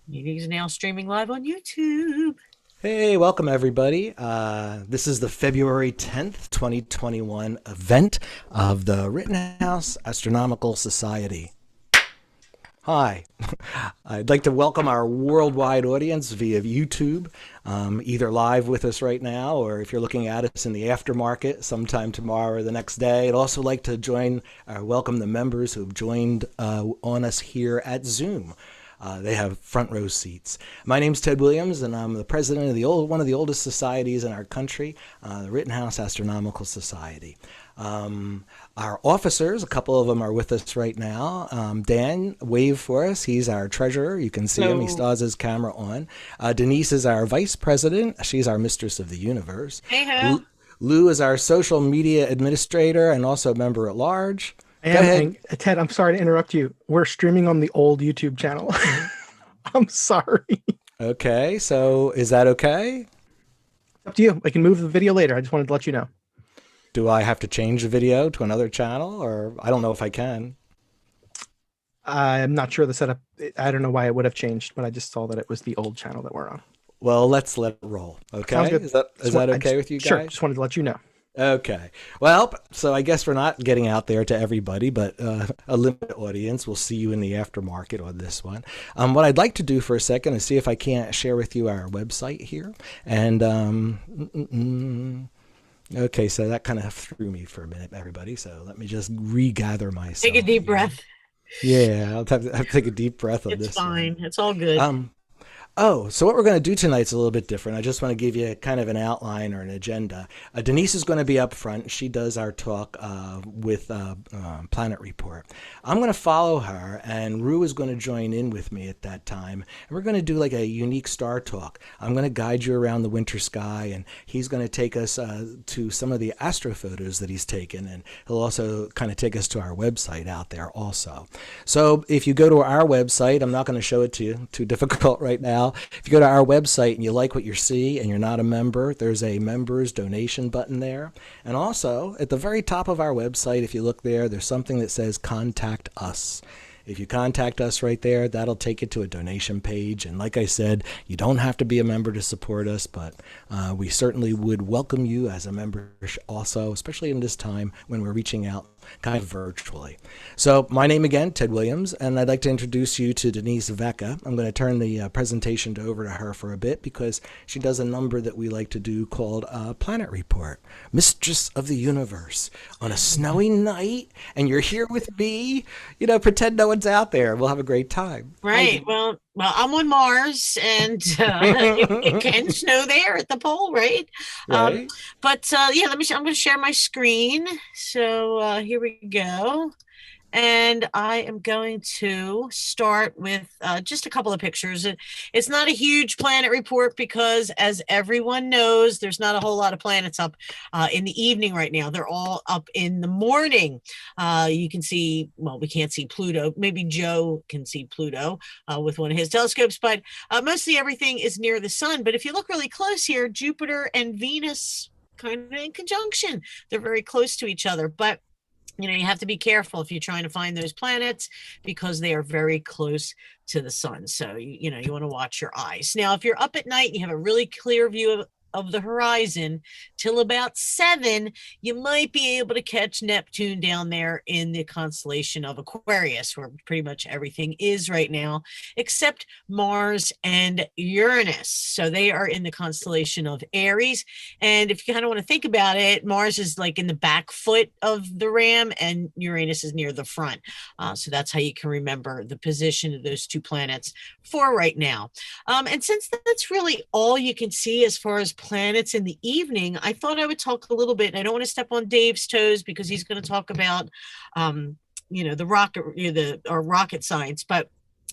Meeting is now streaming live on YouTube. Hey, welcome everybody. This is the February 10th, 2021 event of the Rittenhouse Astronomical Society. Hi, I'd like to welcome our worldwide audience via YouTube, either live with us right now, or if you're looking at us in the aftermarket sometime tomorrow or the next day. I'd also like to welcome the members who have joined on us here at Zoom. They have front row seats. My name's Ted Williams, and I'm the president of one of the oldest societies in our country, the Rittenhouse Astronomical Society. Our officers, a couple of them are with us right now. Dan, wave for us. He's our treasurer. You can see him. He still has his camera on. Denise is our vice president. She's our mistress of the universe. Hey ho. Lou is our social media administrator and also a member at large. Go ahead. And Ted, I'm sorry to interrupt you. We're streaming on the old YouTube channel. I'm sorry. Okay, so is that okay? Up to you. I can move the video later. I just wanted to let you know. Do I have to change the video to another channel, or I don't know if I can? I'm not sure the setup. I don't know why it would have changed, but I just saw that it was the old channel that we're on. Well, let's let it roll. Okay, Sounds good. is that okay with you guys? Sure. Just wanted to let you know. Okay. Well, so I guess we're not getting out there to everybody, but a limited audience. We'll see you in the aftermarket on this one. What I'd like to do for a second is see if I can't share with you our website here. And okay, so that kind of threw me for a minute, everybody. So let me just regather myself. Take a deep here. breath. Yeah, I'll have to take a deep breath on It's this fine. one. It's all good. Oh, so what we're going to do tonight's a little bit different. I just want to give you kind of an outline or an agenda. Denise is going to be up front. She does our talk with Planet Report. I'm going to follow her, and Rue is going to join in with me at that time. And we're going to do like a unique star talk. I'm going to guide you around the winter sky, and he's going to take us to some of the astrophotos that he's taken, and he'll also kind of take us to our website out there also. So if you go to our website, I'm not going to show it to you, too difficult right now. If you go to our website and you like what you see and you're not a member, there's a members donation button there. And also at the very top of our website, if you look there, there's something that says contact us. If you contact us right there, that'll take you to a donation page. And like I said, you don't have to be a member to support us, but we certainly would welcome you as a member also, especially in this time when we're reaching out kind of virtually. So my name again, Ted Williams, and I'd like to introduce you to Denise Vecca. I'm going to turn the presentation over to her for a bit because she does a number that we like to do called Planet Report. Mistress of the Universe. On a snowy night, and you're here with me, pretend no one's out there. We'll have a great time. Right. Well, I'm on Mars, and it can snow there at the pole, right? Um, Right? yeah, I'm going to share my screen. So here we go. And I am going to start with just a couple of pictures. It's not a huge planet report because, as everyone knows, there's not a whole lot of planets up in the evening right now. They're all up in the morning. You can see, well, we can't see Pluto. Maybe Joe can see Pluto with one of his telescopes, but mostly everything is near the sun. But if you look really close here, Jupiter and Venus kind of in conjunction. They're very close to each other, but you have to be careful if you're trying to find those planets because they are very close to the sun. So, you want to watch your eyes. Now, if you're up at night, you have a really clear view of the horizon till about 7, you might be able to catch Neptune down there in the constellation of Aquarius, where pretty much everything is right now, except Mars and Uranus. So they are in the constellation of Aries. And if you kind of want to think about it, Mars is like in the back foot of the ram and Uranus is near the front. So that's how you can remember the position of those two planets for right now. And since that's really all you can see as far as planets in the evening, I thought I would talk a little bit. I don't want to step on Dave's toes because he's going to talk about, the rocket, our rocket science, but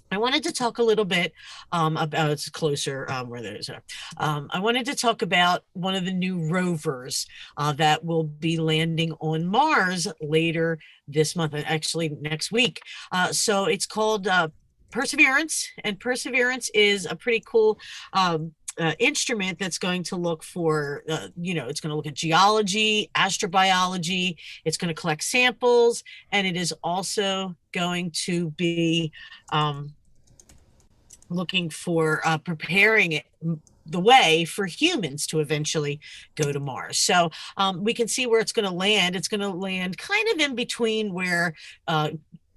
I wanted to talk a little bit about it's closer where there is. I wanted to talk about one of the new rovers that will be landing on Mars later this month, actually next week. So it's called Perseverance, and Perseverance is a pretty cool instrument that's going to look for, it's going to look at geology, astrobiology, it's going to collect samples, and it is also going to be looking for preparing the way for humans to eventually go to Mars. So we can see where it's going to land. It's going to land kind of in between where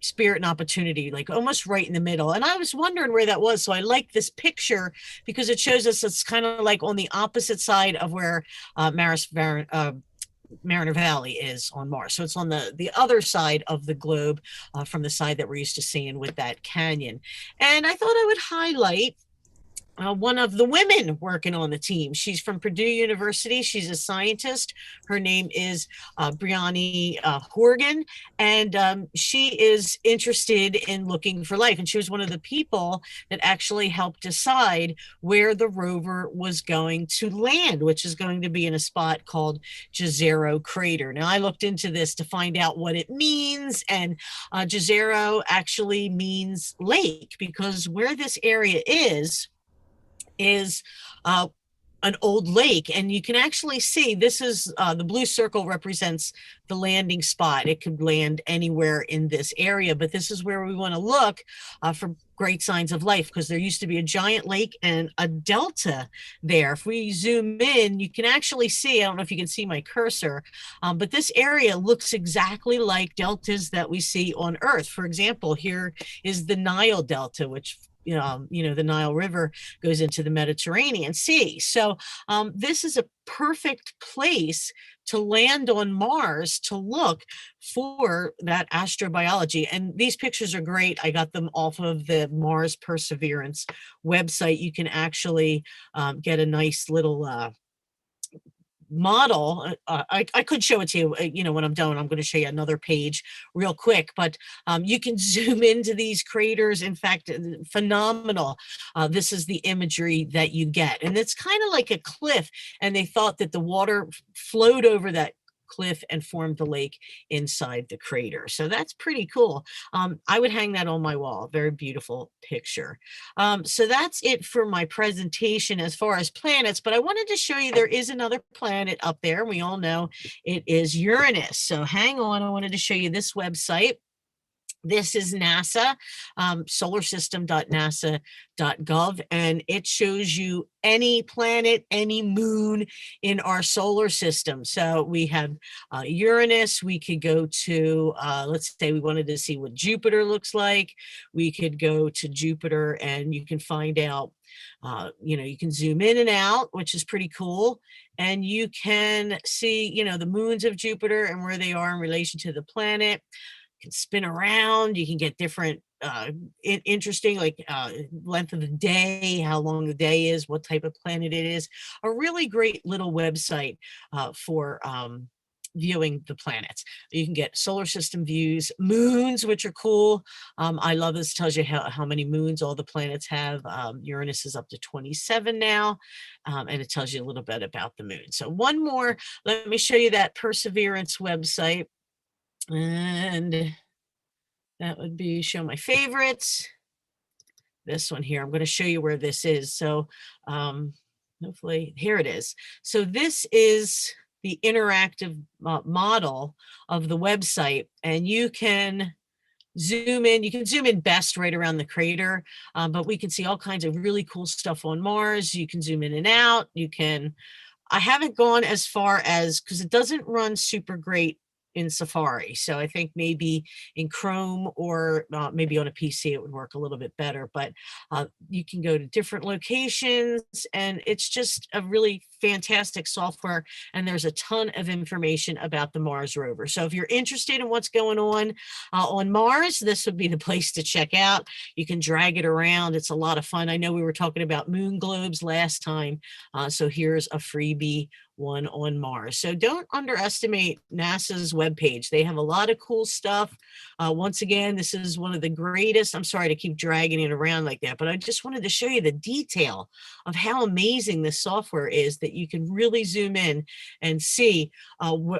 Spirit and Opportunity, like almost right in the middle. And I was wondering where that was. So I like this picture because it shows us it's kind of like on the opposite side of where Mariner Valley is on Mars. So it's on the other side of the globe from the side that we're used to seeing with that canyon. And I thought I would highlight one of the women working on the team. She's from Purdue University. She's a scientist. Her name is Brianni Horgan, and she is interested in looking for life. And she was one of the people that actually helped decide where the rover was going to land, which is going to be in a spot called Jezero Crater. Now, I looked into this to find out what it means, and Jezero actually means lake, because where this area is an old lake, and you can actually see this is the blue circle represents the landing spot. It could land anywhere in this area, but this is where we want to look for great signs of life, because there used to be a giant lake and a delta there. If we zoom in, you can actually see, I don't know if you can see my cursor, but this area looks exactly like deltas that we see on Earth. For example, here is the Nile Delta, which the Nile River goes into the Mediterranean Sea. So this is a perfect place to land on Mars to look for that astrobiology. And these pictures are great. I got them off of the Mars Perseverance website. You can actually get a nice little model. I could show it to you, when I'm done. I'm going to show you another page real quick, but you can zoom into these craters. In fact, phenomenal. This is the imagery that you get. And it's kind of like a cliff. And they thought that the water flowed over that cliff and formed the lake inside the crater. So that's pretty cool. I would hang that on my wall. Very beautiful picture. So that's it for my presentation as far as planets, but I wanted to show you there is another planet up there. We all know it is Uranus. So hang on, I wanted to show you this website. This is NASA, solarsystem.nasa.gov, and it shows you any planet, any moon in our solar system. So we have Uranus. We could go to, let's say we wanted to see what Jupiter looks like. We could go to Jupiter and you can find out, you can zoom in and out, which is pretty cool. And you can see, the moons of Jupiter and where they are in relation to the planet. Can spin around. You can get different interesting, like length of the day, how long the day is, what type of planet it is. A really great little website for viewing the planets. You can get solar system views, moons, which are cool. I love this. Tells you how many moons all the planets have. Uranus is up to 27 now, and it tells you a little bit about the moon. So one more, let me show you that Perseverance website. And that would be show my favorites. This one here, I'm going to show you where this is. So hopefully, here it is. So this is the interactive model of the website, and you can zoom in. You can zoom in best right around the crater, but we can see all kinds of really cool stuff on Mars. You can zoom in and out. I haven't gone as far as, because it doesn't run super great in Safari. So I think maybe in Chrome or maybe on a PC, it would work a little bit better, but you can go to different locations, and it's just a really fantastic software. And there's a ton of information about the Mars rover. So if you're interested in what's going on Mars, this would be the place to check out. You can drag it around. It's a lot of fun. I know we were talking about moon globes last time. So here's a freebie one on Mars. So don't underestimate NASA's webpage. They have a lot of cool stuff. Once again, this is one of the greatest. I'm sorry to keep dragging it around like that, but I just wanted to show you the detail of how amazing this software is, that you can really zoom in and see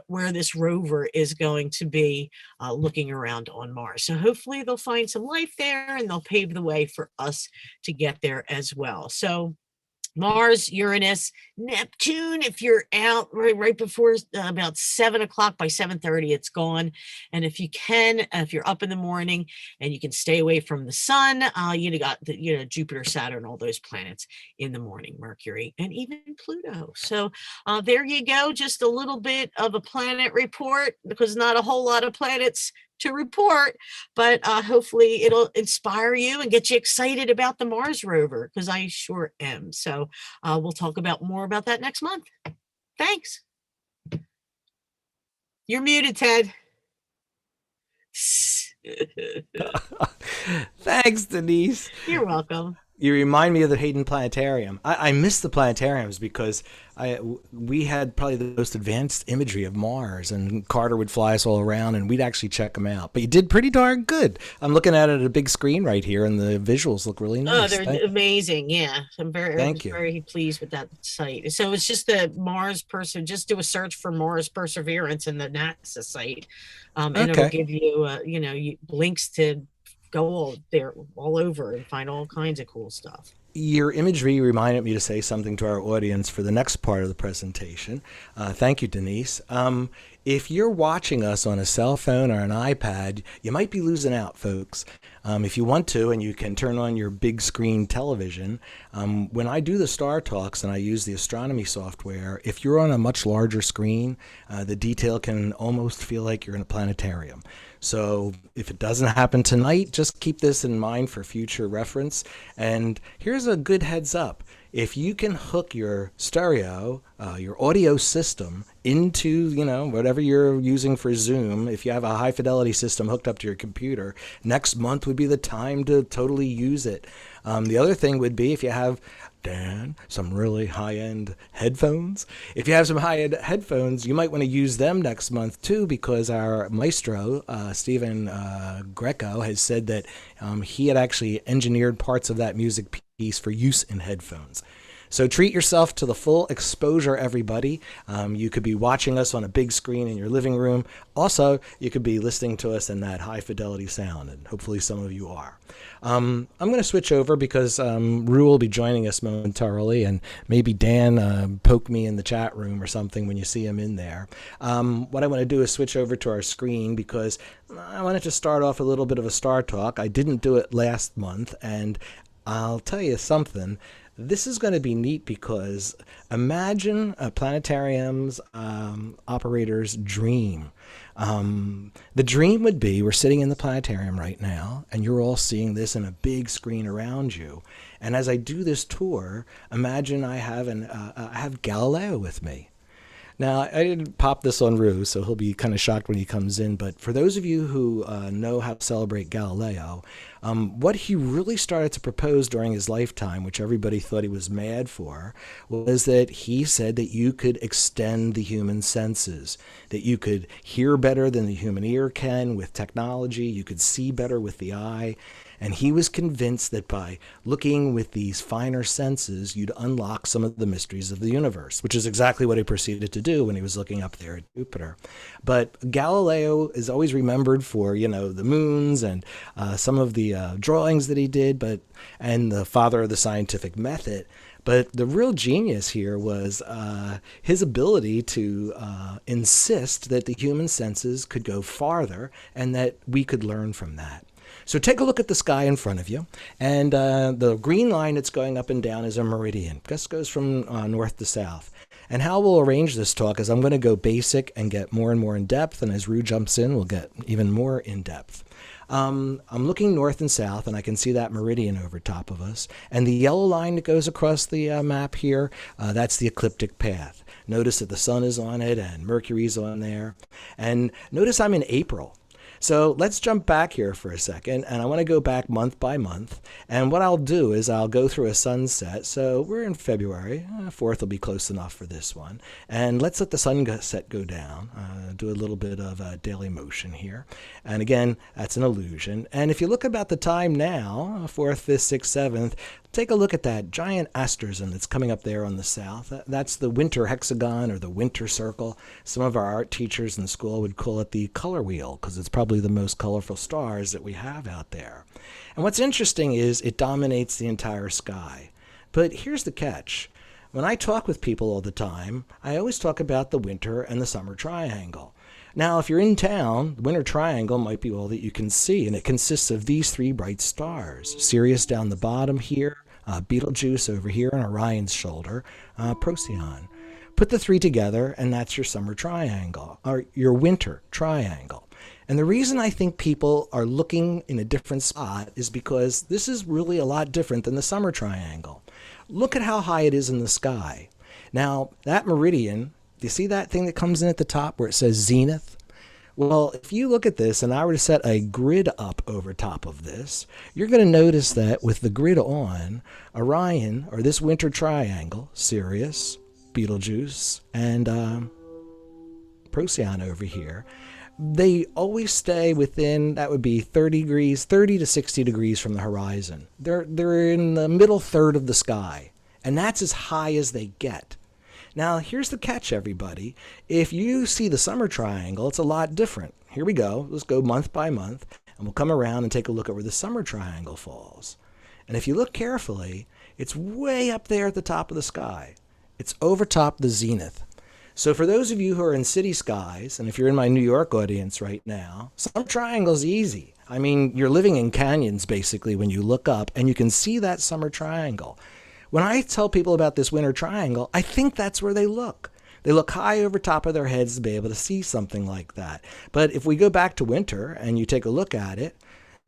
where this rover is going to be looking around on Mars. So hopefully they'll find some life there, and they'll pave the way for us to get there as well. So Mars, Uranus, Neptune. If you're out right before about 7 o'clock, by 7:30, it's gone. And if you can, if you're up in the morning and you can stay away from the sun, you got the, Jupiter, Saturn, all those planets in the morning, Mercury, and even Pluto. So there you go. Just a little bit of a planet report, because not a whole lot of planets to report, but hopefully it'll inspire you and get you excited about the Mars rover, because I sure am. So we'll talk about more about that next month. Thanks. You're muted, Ted. Thanks, Denise. You're welcome. You remind me of the Hayden Planetarium. I miss the planetariums because we had probably the most advanced imagery of Mars, and Carter would fly us all around, and we'd actually check them out. But you did pretty darn good. I'm looking at it at a big screen right here, and the visuals look really nice. Oh, they're amazing. Yeah, Thank you. very pleased with that site. So it's just the Mars person. Just do a search for Mars Perseverance in the NASA site, and it'll give you, links to go all over and find all kinds of cool stuff. Your imagery reminded me to say something to our audience for the next part of the presentation. Thank you, Denise. If you're watching us on a cell phone or an iPad, you might be losing out, folks. If you want to, and you can turn on your big screen television, when I do the star talks and I use the astronomy software, if you're on a much larger screen, the detail can almost feel like you're in a planetarium. So if it doesn't happen tonight, just keep this in mind for future reference. And here's a good heads up. If you can hook your stereo, your audio system into, whatever you're using for Zoom, if you have a high fidelity system hooked up to your computer, next month would be the time to totally use it. The other thing would be if you have, Dan, some really high-end headphones. If you have some high-end headphones, you might want to use them next month too, because our maestro, Stephen Greco, has said that he had actually engineered parts of that music piece for use in headphones. So treat yourself to the full exposure, everybody. You could be watching us on a big screen in your living room. Also, you could be listening to us in that high fidelity sound, and hopefully some of you are. I'm going to switch over because Rue will be joining us momentarily, and maybe Dan poke me in the chat room or something when you see him in there. What I want to do is switch over to our screen because I wanted to start off a little bit of a star talk. I didn't do it last month, and I'll tell you something. This is going to be neat because imagine a planetarium's operator's dream. The dream would be we're sitting in the planetarium right now, and you're all seeing this in a big screen around you. And as I do this tour, imagine I have Galileo with me. Now, I didn't pop this on Rue, so he'll be kind of shocked when he comes in. But for those of you who know how to celebrate Galileo, what he really started to propose during his lifetime, which everybody thought he was mad for, was that he said that you could extend the human senses, that you could hear better than the human ear can with technology, you could see better with the eye. And he was convinced that by looking with these finer senses, you'd unlock some of the mysteries of the universe, which is exactly what he proceeded to do when he was looking up there at Jupiter. But Galileo is always remembered for, the moons and some of the drawings that he did, and the father of the scientific method. But the real genius here was his ability to insist that the human senses could go farther and that we could learn from that. So take a look at the sky in front of you, and the green line that's going up and down is a meridian. This goes from north to south. And how we'll arrange this talk is I'm going to go basic and get more and more in depth, and as Rue jumps in, we'll get even more in depth. I'm looking north and south, and I can see that meridian over top of us. And the yellow line that goes across the map here, that's the ecliptic path. Notice that the sun is on it and Mercury's on there. And notice I'm in April. So let's jump back here for a second, and I want to go back month by month. And what I'll do is I'll go through a sunset. So we're in February. 4th will be close enough for this one. And let's let the sunset go down. Do a little bit of daily motion here. And again, that's an illusion. And if you look about the time now, 4th, 5th, 6th, 7th, take a look at that giant asterism that's coming up there on the south. That's the winter hexagon or the winter circle. Some of our art teachers in school would call it the color wheel because it's probably the most colorful stars that we have out there. And what's interesting is it dominates the entire sky. But here's the catch. When I talk with people all the time, I always talk about the winter and the summer triangle. Now, if you're in town, the winter triangle might be all that you can see, and it consists of these three bright stars. Sirius down the bottom here, Betelgeuse over here on Orion's shoulder, Procyon. Put the three together, and that's your summer triangle, or your winter triangle. And the reason I think people are looking in a different spot is because this is really a lot different than the summer triangle. Look at how high it is in the sky. Now, that meridian, do you see that thing that comes in at the top where it says zenith? Well, if you look at this and I were to set a grid up over top of this, you're going to notice that with the grid on, Orion, or this winter triangle, Sirius, Betelgeuse, and Procyon over here, they always stay within, that would be 30 degrees, 30 to 60 degrees from the horizon. They're in the middle third of the sky, and that's as high as they get. Now, here's the catch, everybody. If you see the summer triangle, it's a lot different. Here we go. Let's go month by month, and we'll come around and take a look at where the summer triangle falls. And if you look carefully, it's way up there at the top of the sky. It's over top the zenith. So for those of you who are in city skies, and if you're in my New York audience right now, summer triangle's easy. I mean, you're living in canyons, basically, when you look up, and you can see that summer triangle. When I tell people about this winter triangle, I think that's where they look. They look high over top of their heads to be able to see something like that. But if we go back to winter and you take a look at it,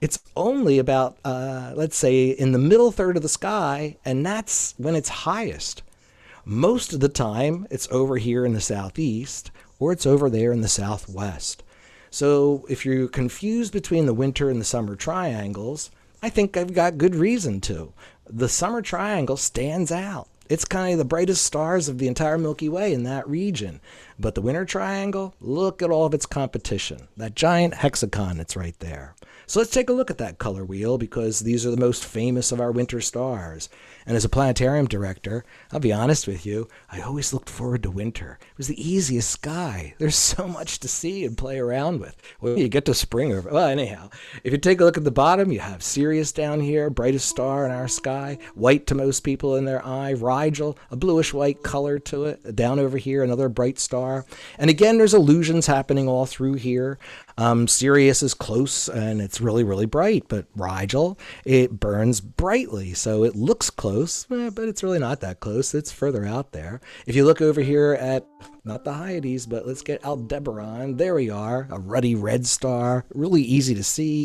it's only about, let's say, in the middle third of the sky, and that's when it's highest. Most of the time, it's over here in the southeast, or it's over there in the southwest. So if you're confused between the winter and the summer triangles, I think I've got good reason to. The summer triangle stands out. It's kind of the brightest stars of the entire Milky Way in that region. But the winter triangle, look at all of its competition. That giant hexagon that's right there. So let's take a look at that color wheel, because these are the most famous of our winter stars. And as a planetarium director, I'll be honest with you, I always looked forward to winter. It was the easiest sky. There's so much to see and play around with. Well, you get to spring over. Well, anyhow, if you take a look at the bottom, you have Sirius down here, brightest star in our sky, white to most people in their eye, Rigel, a bluish-white color to it, down over here, another bright star. And again, there's illusions happening all through here. Sirius is close, and it's really, really bright, but Rigel, it burns brightly, so it looks close, but it's really not that close. It's further out there. If you look over here at, not the Hyades, but let's get Aldebaran. There we are, a ruddy red star, really easy to see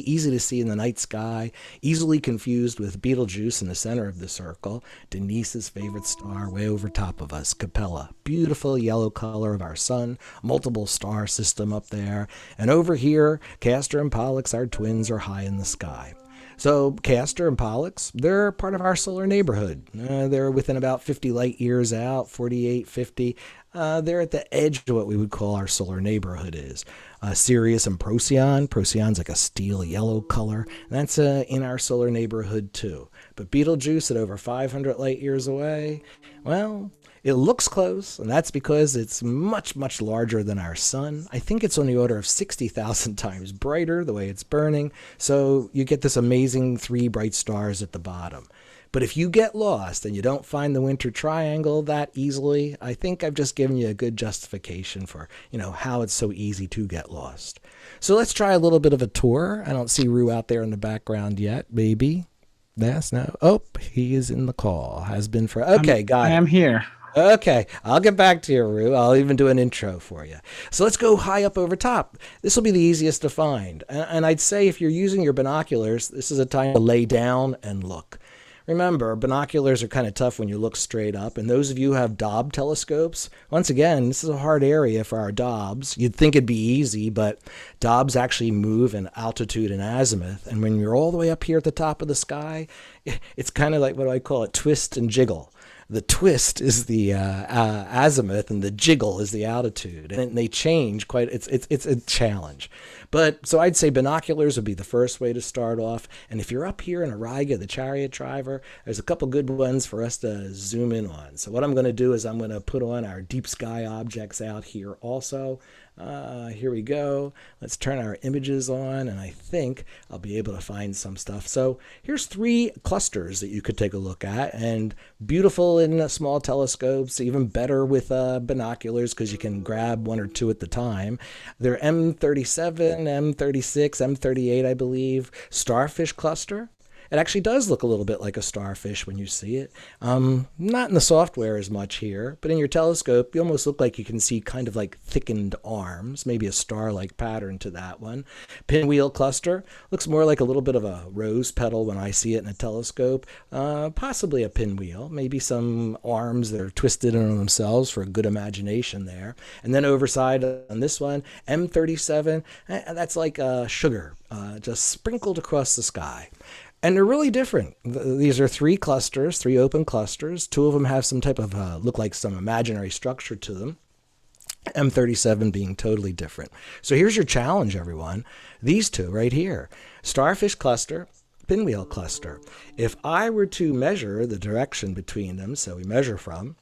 in the night sky, easily confused with Betelgeuse in the center of the circle, Denise's favorite star way over top of us, Capella, beautiful yellow color of our sun, multiple star system up there, and over here, Castor and Pollux, our twins, are high in the sky. So Castor and Pollux, they're part of our solar neighborhood. They're within about 50 light years out, 48, 50. They're at the edge of what we would call our solar neighborhood is. Sirius and Procyon. Procyon's like a steel yellow color. That's in our solar neighborhood too. But Betelgeuse at over 500 light years away, well, it looks close, and that's because it's much, much larger than our sun. I think it's on the order of 60,000 times brighter, the way it's burning. So you get this amazing three bright stars at the bottom. But if you get lost and you don't find the winter triangle that easily, I think I've just given you a good justification for, how it's so easy to get lost. So let's try a little bit of a tour. I don't see Rue out there in the background yet, maybe. Yes, no. Oh, he is in the call. Has been for, okay, got it. I am here. Okay, I'll get back to you, Rue. I'll even do an intro for you. So let's go high up over top. This will be the easiest to find. And I'd say if you're using your binoculars, this is a time to lay down and look. Remember, binoculars are kind of tough when you look straight up. And those of you who have Dob telescopes, once again, this is a hard area for our Dobs. You'd think it'd be easy, but Dobs actually move in altitude and azimuth. And when you're all the way up here at the top of the sky, it's kind of like, what do I call it, twist and jiggle. The twist is the azimuth, and the jiggle is the altitude, and they change quite. It's a challenge, but so I'd say binoculars would be the first way to start off. And if you're up here in Auriga, the chariot driver, there's a couple good ones for us to zoom in on. So what I'm going to do is I'm going to put on our deep sky objects out here also. Here we go. Let's turn our images on, and I think I'll be able to find some stuff. So here's 3 clusters that you could take a look at, and beautiful in small telescopes, even better with binoculars because you can grab 1 or 2 at the time. They're M37, M36, M38, I believe. Starfish cluster. It actually does look a little bit like a starfish when you see it. Not in the software as much here, but in your telescope, you almost look like you can see kind of like thickened arms, maybe a star-like pattern to that one. Pinwheel cluster looks more like a little bit of a rose petal when I see it in a telescope. Possibly a pinwheel, maybe some arms that are twisted in themselves for a good imagination there. And then overside on this one, M37, that's like sugar, just sprinkled across the sky. And they're really different. These are 3 clusters, 3 open clusters. 2 of them have some type of, look like some imaginary structure to them. M37 being totally different. So here's your challenge, everyone. These 2 right here. Starfish cluster, pinwheel cluster. If I were to measure the direction between them, so we measure from,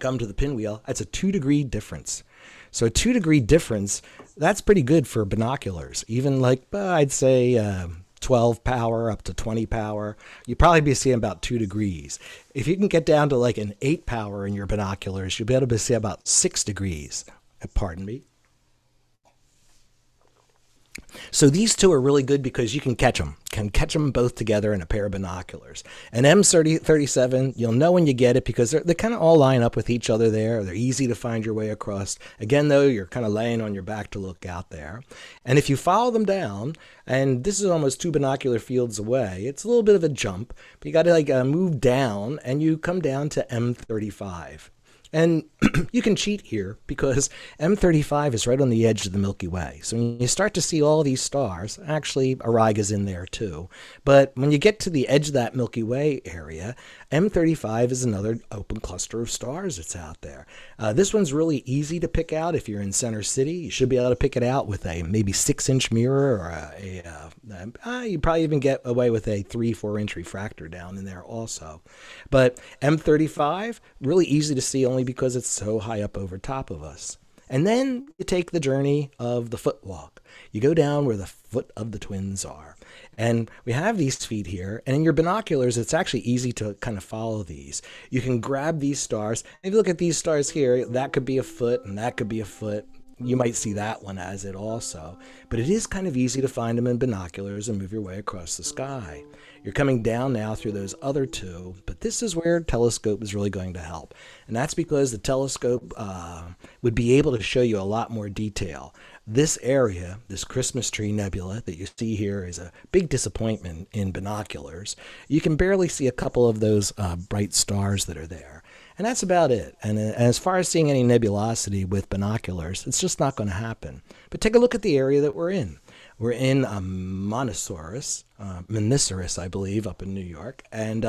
come to the pinwheel, that's a 2-degree difference. So a 2-degree difference, that's pretty good for binoculars. Even like, I'd say 12 power up to 20 power, you'd probably be seeing about 2 degrees. If you can get down to like an 8 power in your binoculars, you'll be able to see about 6 degrees. Pardon me. So these 2 are really good because you can catch them both together in a pair of binoculars. And M37, you'll know when you get it because they kind of all line up with each other there. They're easy to find your way across. Again, though, you're kind of laying on your back to look out there. And if you follow them down, and this is almost 2 binocular fields away, it's a little bit of a jump, but you got to like move down, and you come down to M35. And you can cheat here because M35 is right on the edge of the Milky Way. So when you start to see all these stars, actually Auriga's in there too, but when you get to the edge of that Milky Way area, M35 is another open cluster of stars that's out there. This one's really easy to pick out if you're in Center City. You should be able to pick it out with a maybe 6-inch mirror, or you probably even get away with a 3-4-inch refractor down in there also. But M35, really easy to see only because it's so high up over top of us. And then you take the journey of the footwalk. You go down where the foot of the twins are. And we have these feet here, and in your binoculars, it's actually easy to kind of follow these. You can grab these stars. If you look at these stars here, that could be a foot, and that could be a foot. You might see that one as it also. But it is kind of easy to find them in binoculars and move your way across the sky. You're coming down now through those other 2, but this is where a telescope is really going to help. And that's because the telescope would be able to show you a lot more detail. This area, this Christmas tree nebula that you see here, is a big disappointment in binoculars. You can barely see a couple of those bright stars that are there. And that's about it. And as far as seeing any nebulosity with binoculars, it's just not going to happen. But take a look at the area that we're in. We're in Monisaurus, I believe, up in New York. And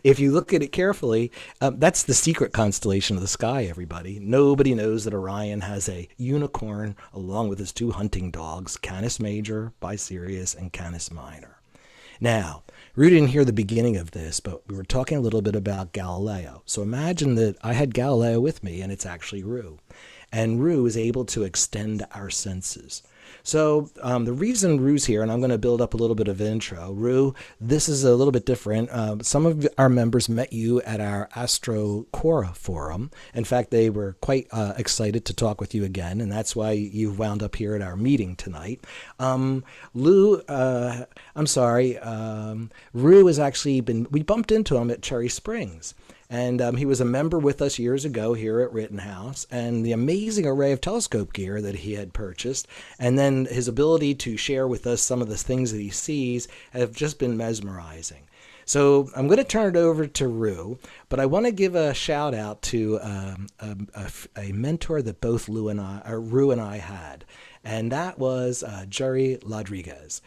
if you look at it carefully, that's the secret constellation of the sky, everybody. Nobody knows that Orion has a unicorn along with his 2 hunting dogs, Canis Major by Sirius and Canis Minor. Now, we didn't hear the beginning of this, but we were talking a little bit about Galileo. So imagine that I had Galileo with me, and it's actually Rue. And Rue is able to extend our senses. So the reason Rue's here, and I'm going to build up a little bit of intro. Rue, this is a little bit different. Some of our members met you at our Astronomical forum. In fact, they were quite excited to talk with you again, and that's why you wound up here at our meeting tonight. Rue has actually we bumped into him at Cherry Springs. And he was a member with us years ago here at Rittenhouse, and the amazing array of telescope gear that he had purchased, and then his ability to share with us some of the things that he sees have just been mesmerizing. So I'm going to turn it over to Rue, but I want to give a shout out to a mentor that both Rue and I had, and that was Jerry Rodriguez.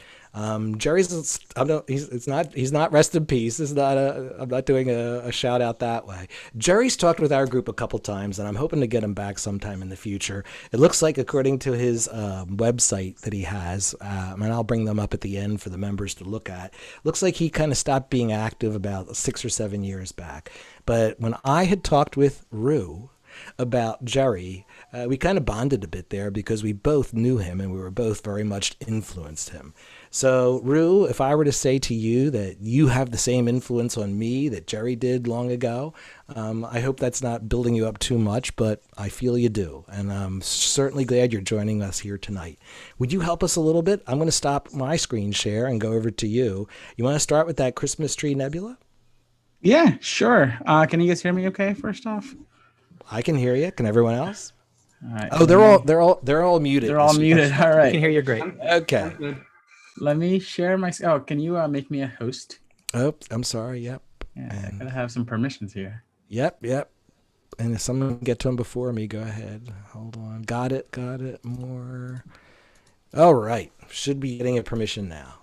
Jerry's he's not rest in peace. I'm not doing a shout out that way. Jerry's talked with our group a couple times, and I'm hoping to get him back sometime in the future. It looks like, according to his website that he has, and I'll bring them up at the end for the members to look at, looks like he kind of stopped being active about 6 or 7 years back. But when I had talked with Rue, about Jerry, we kind of bonded a bit there because we both knew him and we were both very much influenced him. So, Rue, if I were to say to you that you have the same influence on me that Jerry did long ago, I hope that's not building you up too much, but I feel you do. And I'm certainly glad you're joining us here tonight. Would you help us a little bit? I'm going to stop my screen share and go over to you. You want to start with that Christmas tree nebula? Yeah, sure. Can you guys hear me okay, first off? I can hear you. Can everyone else? All right. Oh, they're all muted. They're all muted. All I right. can hear you great. Okay. Let me share my. Oh, can you make me a host? Oh, I'm sorry. Yep. Yeah, I And gotta have some permissions here. yep. And if someone can get to him before me, go ahead. Hold on. Got it. More. All right. Should be getting a permission now.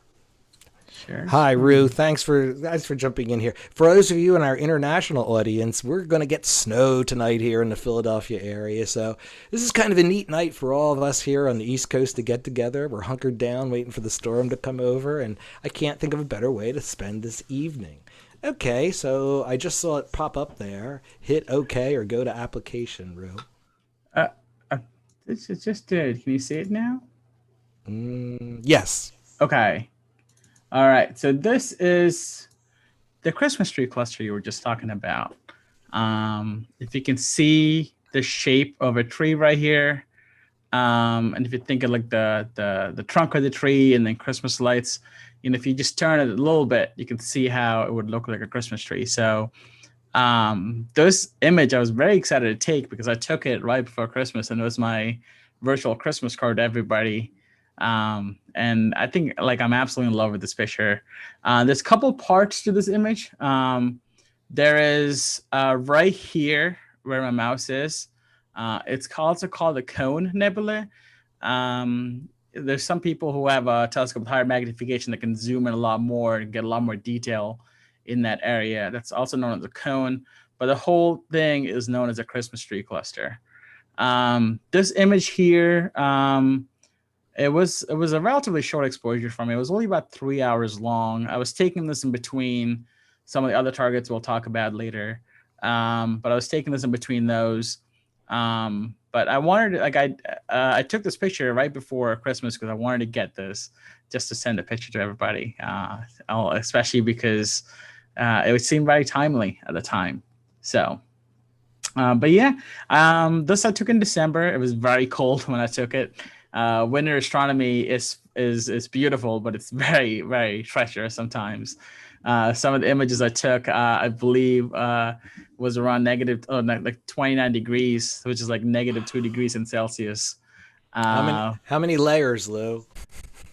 Sure. Hi, Rue. Thanks for jumping in here. For those of you in our international audience, we're going to get snow tonight here in the Philadelphia area. So this is kind of a neat night for all of us here on the East Coast to get together. We're hunkered down waiting for the storm to come over, and I can't think of a better way to spend this evening. Okay, so I just saw it pop up there. Hit OK or go to application, Rue. Uh, it just did. Can you see it now? Yes. Okay. All right. So this is the Christmas tree cluster you were just talking about. If you can see the shape of a tree right here, and if you think of like the trunk of the tree and then Christmas lights, and if you just turn it a little bit, you can see how it would look like a Christmas tree. So this image I was very excited to take because I took it right before Christmas, and it was my virtual Christmas card to everybody. And I think like I'm absolutely in love with this picture. There's a couple parts to this image. There is right here where my mouse is. It's also called the Cone Nebula. There's some people who have a telescope with higher magnification that can zoom in a lot more and get a lot more detail in that area. That's also known as a cone, but the whole thing is known as a Christmas tree cluster. This image here, it was a relatively short exposure for me. It was only about 3 hours long. I was taking this in between some of the other targets we'll talk about later. But I was taking this in between those. But I wanted to, I took this picture right before Christmas because I wanted to get this just to send a picture to everybody, especially because it seemed very timely at the time. So, but yeah, this I took in December. It was very cold when I took it. Winter astronomy is beautiful, but it's very, very treacherous sometimes. Some of the images I took, I believe, was around like 29 degrees, which is like -2 degrees in Celsius. How many layers, Lou?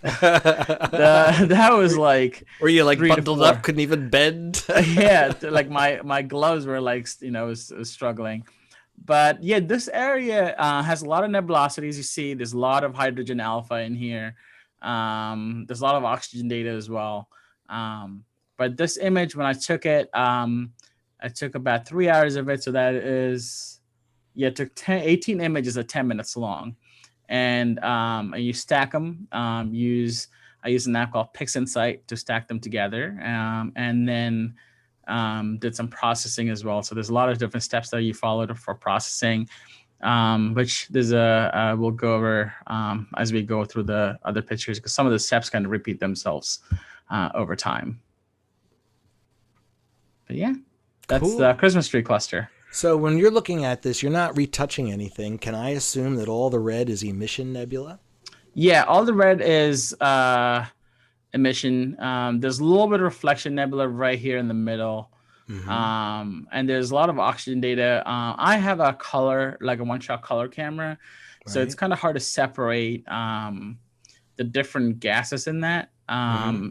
That was like. Were you like bundled up, couldn't even bend? Yeah, like my gloves were like was struggling. But yeah, this area has a lot of nebulosities. You see, there's a lot of hydrogen alpha in here. There's a lot of oxygen data as well. But this image, when I took it, I took about 3 hours of it. So that is, it took 18 images at 10 minutes long. And you stack them. I use an app called PixInsight to stack them together. And then did some processing as well. So there's a lot of different steps that you followed for processing, which we'll go over as we go through the other pictures, because some of the steps kind of repeat themselves over time. But yeah, that's cool. The Christmas tree cluster. So when you're looking at this, you're not retouching anything. Can I assume that all the red is emission nebula? Yeah, all the red is emission. There's a little bit of reflection nebula right here in the middle. Mm-hmm. And there's a lot of oxygen data. I have a color, like a one-shot color camera. So it's kind of hard to separate the different gases in that.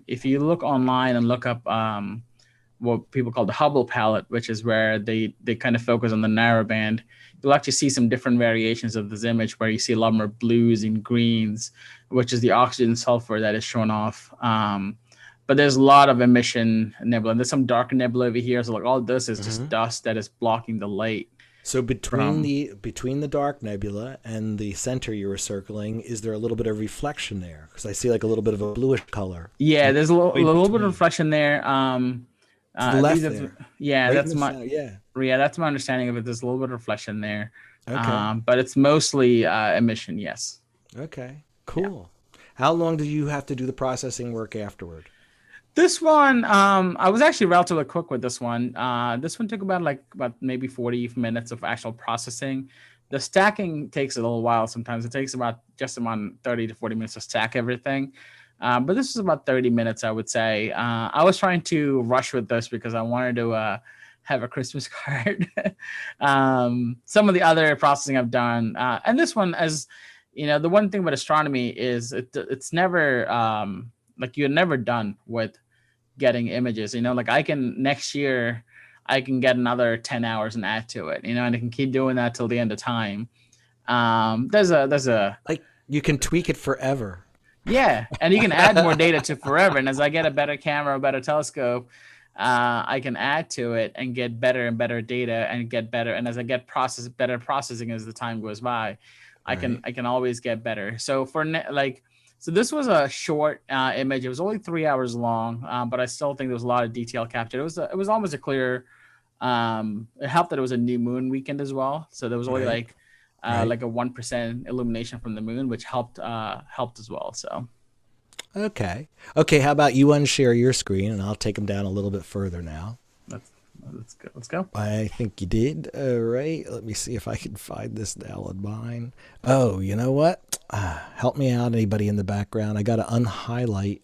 If you look online and look up what people call the Hubble palette, which is where they kind of focus on the narrow band, you'll actually see some different variations of this image where you see a lot more blues and greens, which is the oxygen sulfur that is shown off. But there's a lot of emission nebula. And there's some dark nebula over here. So like all this is just dust that is blocking the light. So between the dark nebula and the center you were circling, is there a little bit of reflection there? Because I see like a little bit of a bluish color. Yeah, there's a little bit of reflection there. To the At least left that's, there, yeah, right in that's the my center. Yeah. yeah, that's my understanding of it. There's a little bit of reflection there, Okay. but it's mostly emission. Yes. Okay. Yeah. Cool. How long do you have to do the processing work afterward? This one, I was actually relatively quick with this one. This one took about maybe 40 minutes of actual processing. The stacking takes a little while sometimes. It takes about just around 30 to 40 minutes to stack everything. But this was about 30 minutes, I would say. I was trying to rush with this because I wanted to have a Christmas card. Some of the other processing I've done, and this one, as you know, the one thing about astronomy is it's never like you're never done with getting images. Like I can next year, I can get another 10 hours and add to it. And I can keep doing that till the end of time. There's a Like you can tweak it forever. Yeah, and you can add more data to forever. And as I get a better camera, a better telescope, I can add to it and get better and better data and get better. And as I get better processing as the time goes by, Right. I can always get better. So so this was a short image. It was only 3 hours long, but I still think there was a lot of detail captured. It was almost a clear. It helped that it was a new moon weekend as well, so there was only Right. Right. like a 1% illumination from the moon, which helped as well. So Okay. Okay. How about you unshare your screen and I'll take them down a little bit further now. let's let's go. Let's go. I think you did. All right. Let me see if I can find this now on mine. Oh, you know what? Help me out, anybody in the background. I got to unhighlight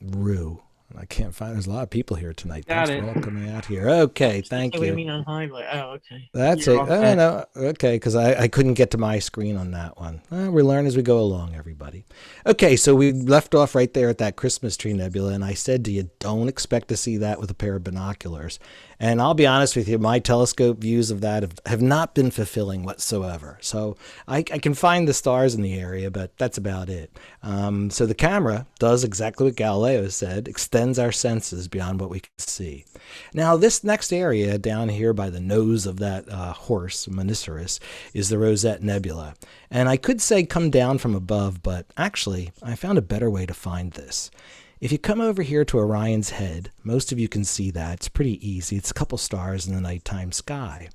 Rue. I can't find. There's a lot of people here tonight. Got Thanks it. for all coming out here. Okay, thank What do you you. mean on highlight? Oh, okay. That's You're it. all Oh, set. no. Okay, because I couldn't get to my screen on that one. We learn as we go along, everybody. Okay, so we left off right there at that Christmas tree nebula, and I said to you, don't expect to see that with a pair of binoculars. And I'll be honest with you, my telescope views of that have not been fulfilling whatsoever. So I can find the stars in the area, but that's about it. So the camera does exactly what Galileo said, extends our senses beyond what we can see. Now, this next area down here by the nose of that horse, Monoceros, is the Rosette Nebula. And I could say come down from above, but actually, I found a better way to find this. If you come over here to Orion's head, most of you can see that. It's pretty easy. It's a couple stars in the nighttime sky.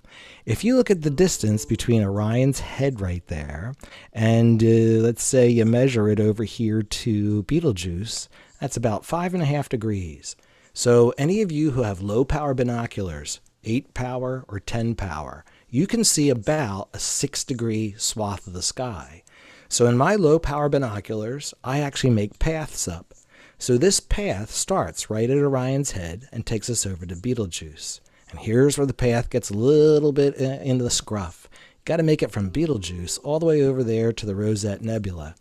If you look at the distance between Orion's head right there, and let's say you measure it over here to Betelgeuse, that's about 5.5 degrees. So any of you who have low power binoculars, 8 power or 10 power, you can see about a 6-degree swath of the sky. So in my low power binoculars, I actually make paths up. So this path starts right at Orion's head and takes us over to Betelgeuse. And here's where the path gets a little bit into the scruff. Got to make it from Betelgeuse all the way over there to the Rosette Nebula.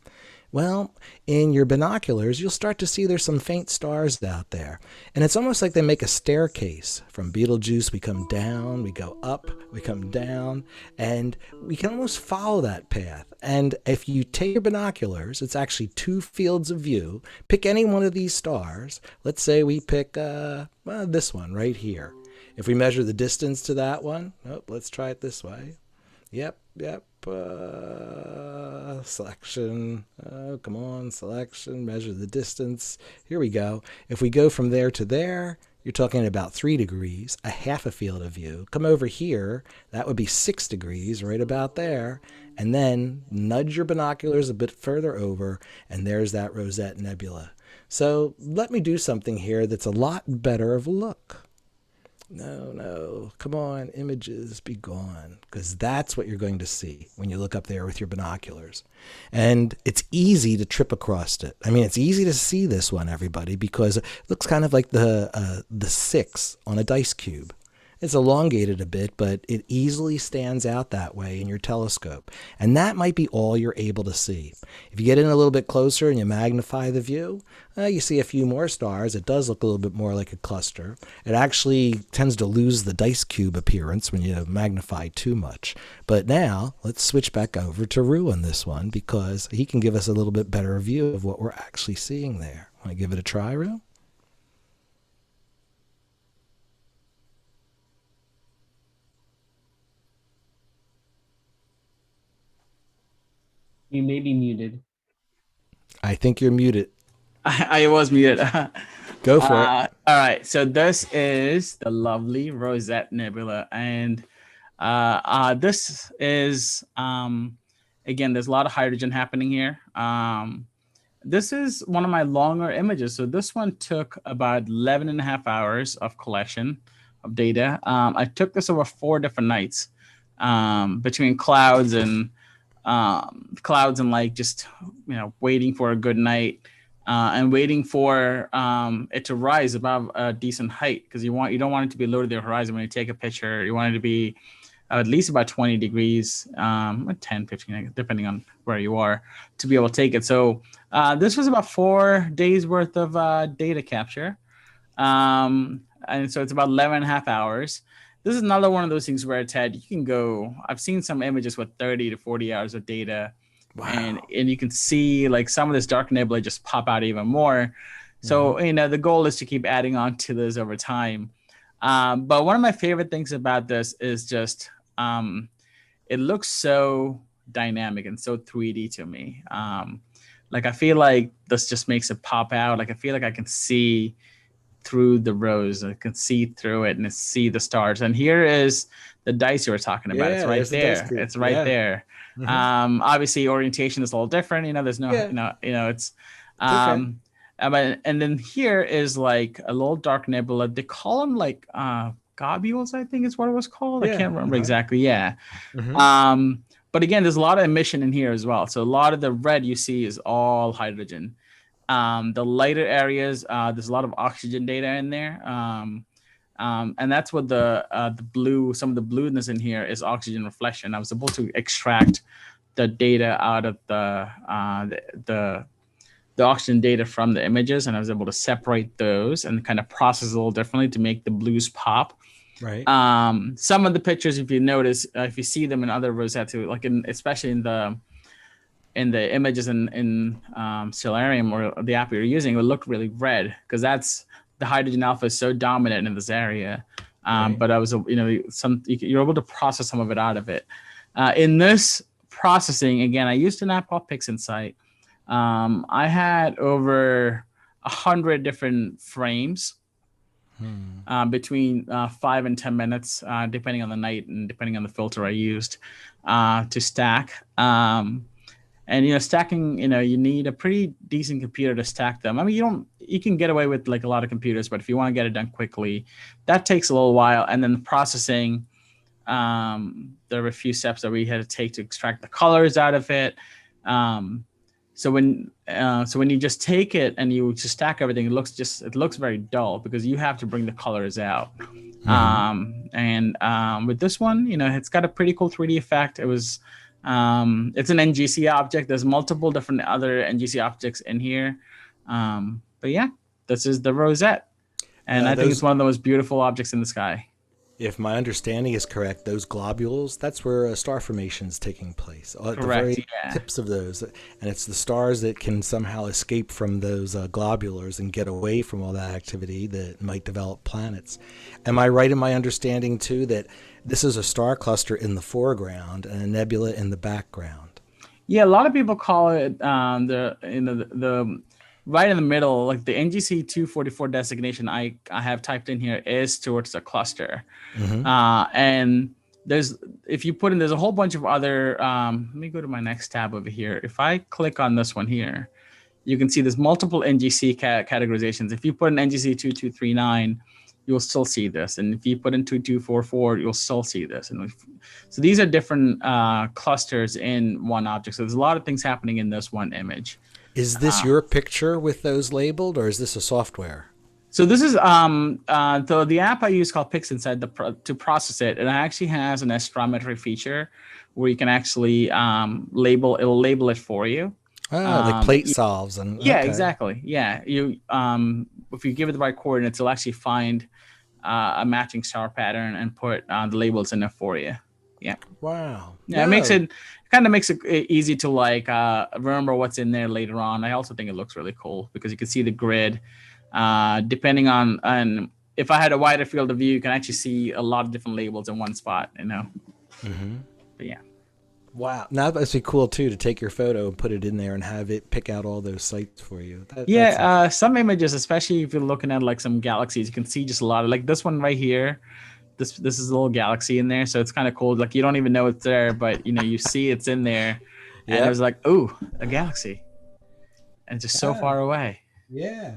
Well, in your binoculars, you'll start to see there's some faint stars out there. And it's almost like they make a staircase. From Betelgeuse, we come down, we go up, we come down, and we can almost follow that path. And if you take your binoculars, it's actually 2 fields of view. Pick any one of these stars. Let's say we pick this one right here. If we measure the distance to that one, let's try it this way. Yep. Selection. Oh, come on, selection. Measure the distance. Here we go. If we go from there to there, you're talking about 3 degrees, a half a field of view. Come over here, that would be 6 degrees, right about there. And then nudge your binoculars a bit further over, and there's that Rosette Nebula. So let me do something here that's a lot better of a look. No, come on, images, be gone. Because that's what you're going to see when you look up there with your binoculars. And it's easy to trip across it. I mean, it's easy to see this one, everybody, because it looks kind of like the 6 on a dice cube. It's elongated a bit, but it easily stands out that way in your telescope. And that might be all you're able to see. If you get in a little bit closer and you magnify the view, you see a few more stars. It does look a little bit more like a cluster. It actually tends to lose the dice cube appearance when you magnify too much. But now, let's switch back over to Rue on this one, because he can give us a little bit better view of what we're actually seeing there. Want to give it a try, Rue? You may be muted. I think you're muted. I was muted. Go for it. All right, so this is the lovely Rosette Nebula, and this is again. There's a lot of hydrogen happening here. This is one of my longer images. So this one took about 11 and a half hours of collection of data. I took this over 4 different nights between clouds and like just waiting for a good night and waiting for it to rise above a decent height, because you don't want it to be low to the horizon when you take a picture. You want it to be at least about 20 degrees, 10, 15, depending on where you are, to be able to take it. So this was about 4 days worth of data capture. And so it's about 11 and a half hours. This is another one of those things where, Ted, you can go, I've seen some images with 30 to 40 hours of data. Wow. And you can see like some of this dark nebula just pop out even more. So, the goal is to keep adding on to this over time. But one of my favorite things about this is just it looks so dynamic and so 3D to me. Like I feel like this just makes it pop out. Like I feel like I can see through the rose. I can see through it and see the stars. And here is the dice you were talking about. It's right there. It's right there. Obviously orientation is a little different. There's no, it's okay. And then here is like a little dark nebula. They call them like globules, I think is what it was called. I can't remember exactly. Yeah. But again, there's a lot of emission in here as well. So a lot of the red you see is all hydrogen. The lighter areas, there's a lot of oxygen data in there. And that's what the blue, some of the blueness in here is oxygen reflection. I was able to extract the data out of the oxygen data from the images, and I was able to separate those and kind of process a little differently to make the blues pop. Right. Some of the pictures, if you notice, if you see them in other rosettes, like especially in the images in Stellarium or the app you're using, it would look really red because that's the hydrogen alpha is so dominant in this area. But I was, you're able to process some of it out of it. In this processing, again, I used an app called PixInsight. I had over 100 different frames between 5 and 10 minutes, depending on the night and depending on the filter I used to stack. And stacking, you need a pretty decent computer to stack them. I mean, you can get away with like a lot of computers, but if you want to get it done quickly, that takes a little while. And then the processing, there were a few steps that we had to take to extract the colors out of it. So when you just take it and you just stack everything, it looks very dull because you have to bring the colors out. And with this one, it's got a pretty cool 3D effect. It was. It's an NGC object. There's multiple different other NGC objects in here. But yeah, this is the Rosette. And I think it's one of the most beautiful objects in the sky. If my understanding is correct, those globules, that's where a star formation is taking place. At the very tips of those. And it's the stars that can somehow escape from those globulars and get away from all that activity that might develop planets. Am I right in my understanding, too, that this is a star cluster in the foreground and a nebula in the background? Yeah, a lot of people call it the right in the middle, like the NGC 244 designation I have typed in here is towards the cluster. And there's a whole bunch of other, let me go to my next tab over here. If I click on this one here, you can see there's multiple NGC categorizations. If you put in NGC 2239, you'll still see this. And if you put in 2244, you'll still see this. And so these are different clusters in one object. So there's a lot of things happening in this one image. Is this your picture with those labeled, or is this a software? So this is the app I use called PixInsight to process it. And it actually has an astrometry feature where you can actually it'll label it for you. Like plate solves. Yeah, exactly. Yeah. If you give it the right coordinates, it'll actually find a matching star pattern and put the labels in there for you. Yeah. Wow. Yeah, it kind of makes it easy to remember what's in there later on. I also think it looks really cool because you can see the grid. Depending on if I had a wider field of view, you can actually see a lot of different labels in one spot. But yeah. Wow. Now that must be cool too to take your photo and put it in there and have it pick out all those sites for you. That's Yeah, some images, especially if you're looking at like some galaxies, you can see just a lot of like this one right here. This is a little galaxy in there, so it's kind of cool. Like you don't even know it's there, but you see it's in there, and it Yep. was like, ooh, a galaxy, and it's just so Ah, far away. yeah.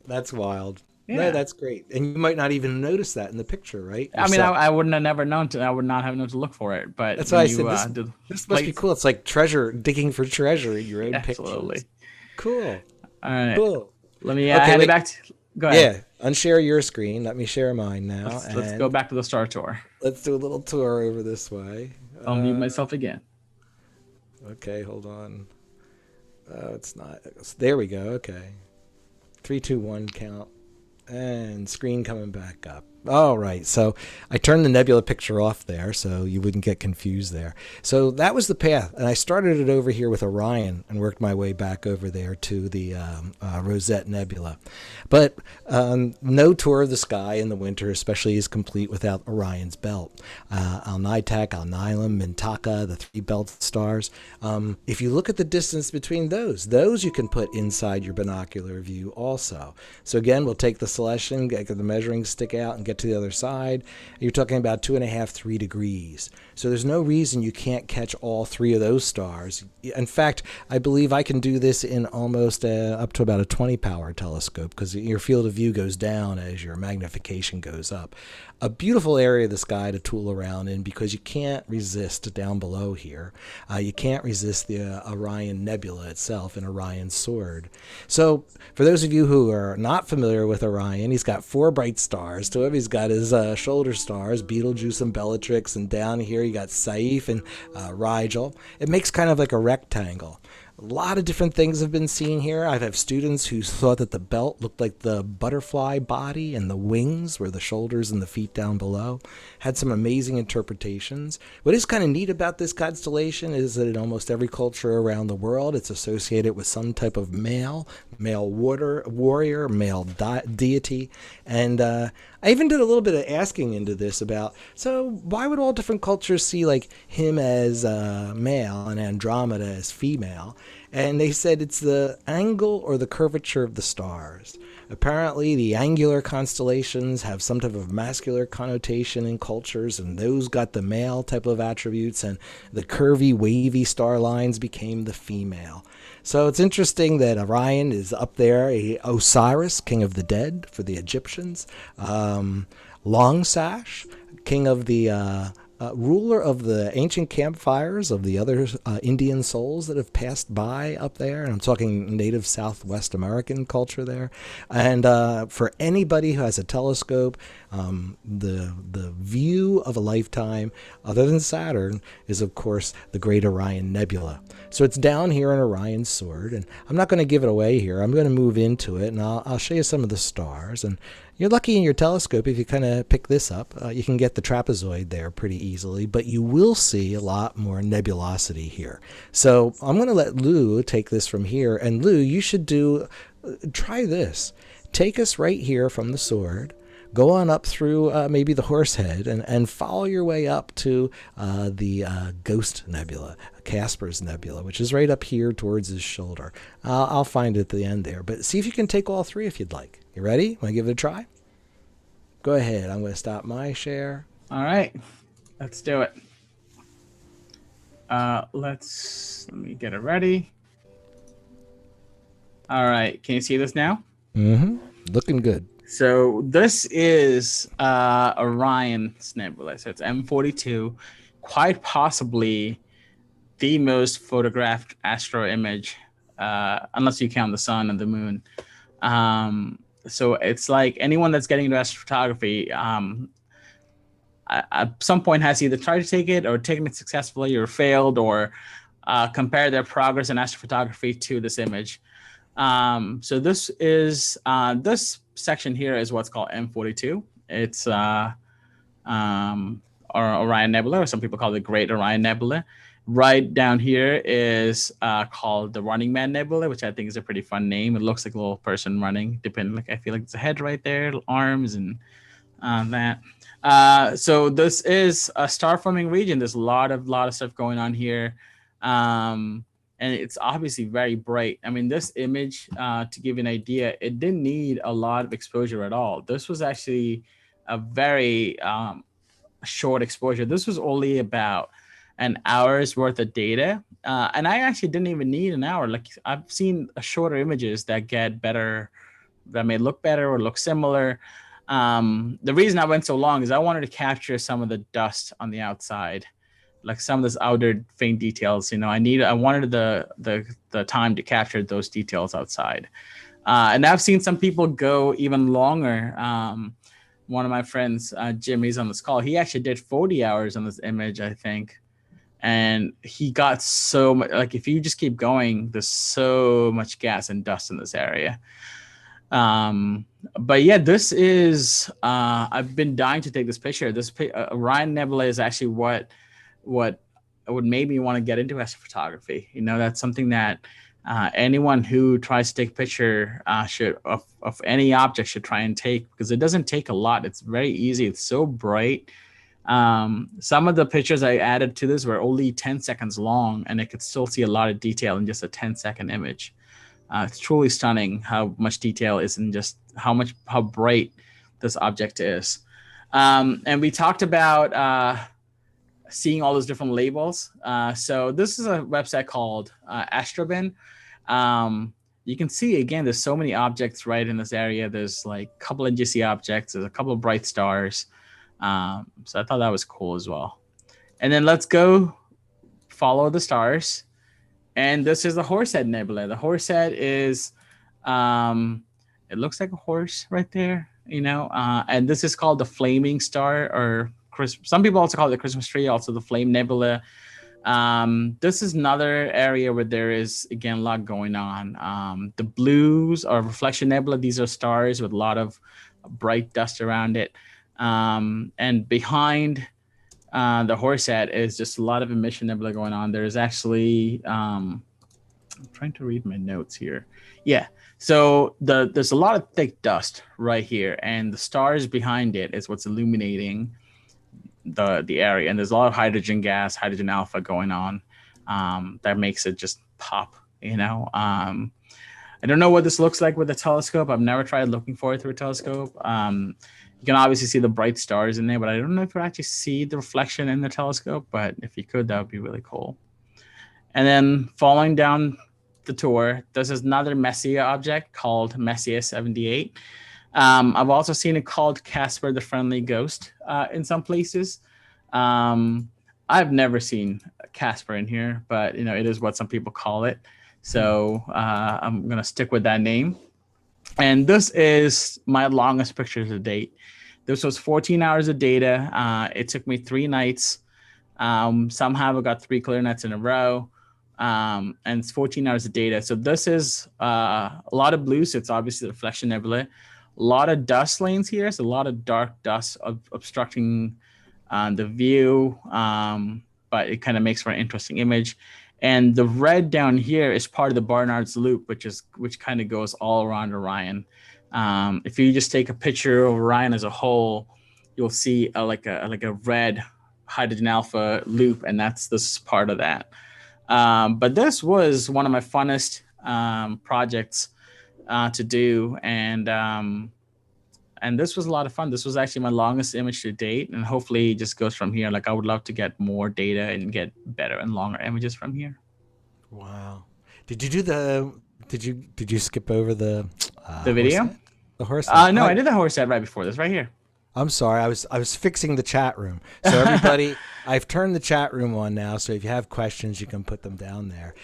That's wild. No, Yeah. that's great. And you might not even notice that in the picture, right? I mean, Yourself. I wouldn't have never known to. I would not have known to look for it. But That's why when I you said do the this must be plates, cool. It's like treasure digging for treasure in your own pictures. absolutely. Cool. All right, Cool. let me Okay, hand it wait. back to. Go ahead. Yeah, unshare your screen. Let me share mine now, Let's go and back to the Star Tour. let's do a little tour over this way. I'll mute myself again. Okay, hold on. Oh, it's not. There we go. Okay. 3, 2, 1 count. And screen coming back up. All right, so I turned the nebula picture off there so you wouldn't get confused there. So that was the path, and I started it over here with Orion and worked my way back over there to the Rosette Nebula. But no tour of the sky in the winter, especially, is complete without Orion's belt. Alnitak, Alnilam, Mintaka, the 3 belt stars. If you look at the distance between those you can put inside your binocular view also. So again, we'll take the Celestian, get the measuring stick out, and get to the other side. You're talking about 2.5, 3 degrees. So there's no reason you can't catch all 3 of those stars. In fact, I believe I can do this in almost up to about a 20 power telescope because your field of view goes down as your magnification goes up. A beautiful area of the sky to tool around in because you can't resist down below here. You can't resist the Orion Nebula itself and Orion's sword. So for those of you who are not familiar with Orion, he's got 4 bright stars to him. He's got his shoulder stars, Betelgeuse and Bellatrix, and down here you got Saiph and Rigel. It makes kind of like a rectangle. A lot of different things have been seen here. I've had students who thought that the belt looked like the butterfly body and the wings were the shoulders and the feet down below. Had some amazing interpretations. What is kind of neat about this constellation is that in almost every culture around the world, it's associated with some type of male warrior, male deity. And I even did a little bit of asking into this about, so why would all different cultures see like him as male and Andromeda as female? And they said it's the angle or the curvature of the stars. Apparently, the angular constellations have some type of masculine connotation in cultures, and those got the male type of attributes, and the curvy, wavy star lines became the female. So it's interesting that Orion is up there, Osiris, king of the dead for the Egyptians, Longsash, king of the ruler of the ancient campfires of the other Indian souls that have passed by up there. And I'm talking native Southwest American culture there. And for anybody who has a telescope, the view of a lifetime, other than Saturn, is, of course, the Great Orion Nebula. So it's down here in Orion's sword. And I'm not going to give it away here. I'm going to move into it, and I'll show you some of the stars. And you're lucky in your telescope if you kind of pick this up. You can get the trapezoid there pretty easily, but you will see a lot more nebulosity here. So I'm going to let Lou take this from here. And Lou, you should try this. Take us right here from the sword. Go on up through maybe the Horsehead and follow your way up to the Ghost Nebula, Casper's Nebula, which is right up here towards his shoulder. I'll find it at the end there. But see if you can take all 3 if you'd like. You ready? Want to give it a try? Go ahead. I'm going to stop my share. All right, let's do it. Let me get it ready. All right, can you see this now? Mm-hmm. Looking good. So this is Orion's Nebula. So it's M42, quite possibly the most photographed astro image, unless you count the sun and the moon. So it's like anyone that's getting into astrophotography at some point has either tried to take it or taken it successfully or failed or compare their progress in astrophotography to this image. So this is this section here is what's called M42. It's or Orion Nebula, or some people call it Great Orion Nebula. Right down here is called the Running Man Nebula, which I think is a pretty fun name. It looks like a little person running, depending. Like I feel like it's a head right there, arms, and that. So this is a star forming region. There's a lot of stuff going on here. And it's obviously very bright. I mean, this image, to give you an idea, it didn't need a lot of exposure at all. This was actually a very short exposure. This was only about an hour's worth of data. And I actually didn't even need an hour. Like I've seen shorter images that get better, that may look better or look similar. The reason I went so long is I wanted to capture some of the dust on the outside, like some of this outer faint details. You know, I wanted the time to capture those details outside. And I've seen some people go even longer. One of my friends, Jim, he's on this call. He actually did 40 hours on this image, I think. And he got so much, like if you just keep going, there's so much gas and dust in this area. But yeah, this is, I've been dying to take this picture. This Orion Nebula is actually what would make me want to get into astrophotography. You know, that's something that anyone who tries to take a picture of any object should try and take, because it doesn't take a lot. It's very easy. It's so bright. Some of the pictures I added to this were only 10 seconds long, and I could still see a lot of detail in just a 10-second image. It's truly stunning how much detail is in just how bright this object is. And we talked about seeing all those different labels. So this is a website called Astrobin. You can see, again, there's so many objects right in this area. There's like a couple of NGC objects. There's a couple of bright stars. So I thought that was cool as well. And then let's go follow the stars. And this is the Horsehead Nebula. The Horsehead is, it looks like a horse right there, you know. And this is called the Flaming Star, or some people also call it the Christmas tree, also the Flame Nebula. This is another area where there is, again, a lot going on. The blues are Reflection Nebula. These are stars with a lot of bright dust around it. And behind the Horsehead is just a lot of emission nebula going on. There's actually, I'm trying to read my notes here. Yeah, so there's a lot of thick dust right here, and the stars behind it is what's illuminating the area. And there's a lot of hydrogen gas, hydrogen alpha going on, that makes it just pop, you know. I don't know what this looks like with a telescope. I've never tried looking for it through a telescope. You can obviously see the bright stars in there, but I don't know if you actually see the reflection in the telescope. But if you could, that would be really cool. And then following down the tour, this is another Messier object called Messier 78. I've also seen it called Casper the Friendly Ghost in some places. I've never seen Casper in here, but you know, it is what some people call it. So I'm gonna stick with that name. And this is my longest picture to date. This was 14 hours of data. It took me 3 nights. Somehow I got 3 clear nights in a row. And it's 14 hours of data. So this is a lot of blue. So it's obviously the Reflection Nebula. A lot of dust lanes here. So a lot of dark dust obstructing the view. But it kind of makes for an interesting image. And the red down here is part of the Barnard's Loop, which kind of goes all around Orion. If you just take a picture of Orion as a whole, you'll see like a red hydrogen alpha loop, and this is part of that. But this was one of my funnest projects to do, and this was a lot of fun. This was actually my longest image to date, and hopefully it just goes from here. Like I would love to get more data and get better and longer images from here. Wow! Did you skip over the video? Horsehead? The horse? No, I did the Horsehead right before this, right here. I'm sorry. I was fixing the chat room. So everybody, I've turned the chat room on now. So if you have questions, you can put them down there.